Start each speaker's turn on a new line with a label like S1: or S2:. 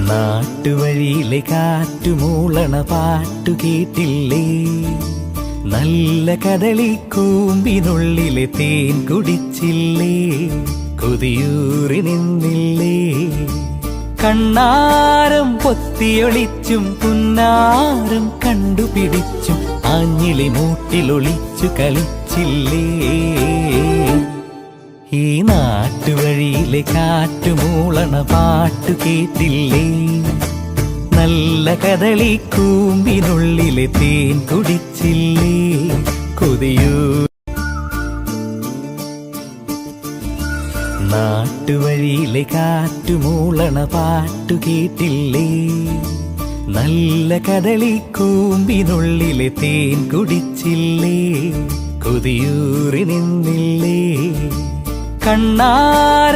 S1: നാട്ടുവഴിയിലെ കാറ്റുമൂളണ പാട്ടു കേട്ടില്ലേ? നല്ല കദളിക്കൂമ്പിനുള്ളിലെ തേൻ കുടിച്ചില്ലേ? കൊതിയൂറി നിന്നില്ലേ? കണ്ണാരം പൊത്തിയൊളിച്ചും പുന്നാരം കണ്ടുപിടിച്ചും ആഞ്ഞിലി മൂട്ടിലൊളിച്ചു കളിച്ചില്ലേ? ഈ നാട്ടുവഴിയിലെ കാറ്റുമൂളണ പാട്ടു കേട്ടില്ലേ? നല്ല കദളിക്കൂമ്പിനുള്ളിലെ തേൻ കുടിച്ചില്ലേ? കൊതിയൂ നാട്ടുവഴിയിലെ കാറ്റുമൂളണ പാട്ടു കേട്ടില്ലേ? നല്ല കദളിക്കൂമ്പിനുള്ളിലെ തേൻ കുടിച്ചില്ലേ? കൊതിയൂറി നിന്നില്ലേ? കണ്ണാര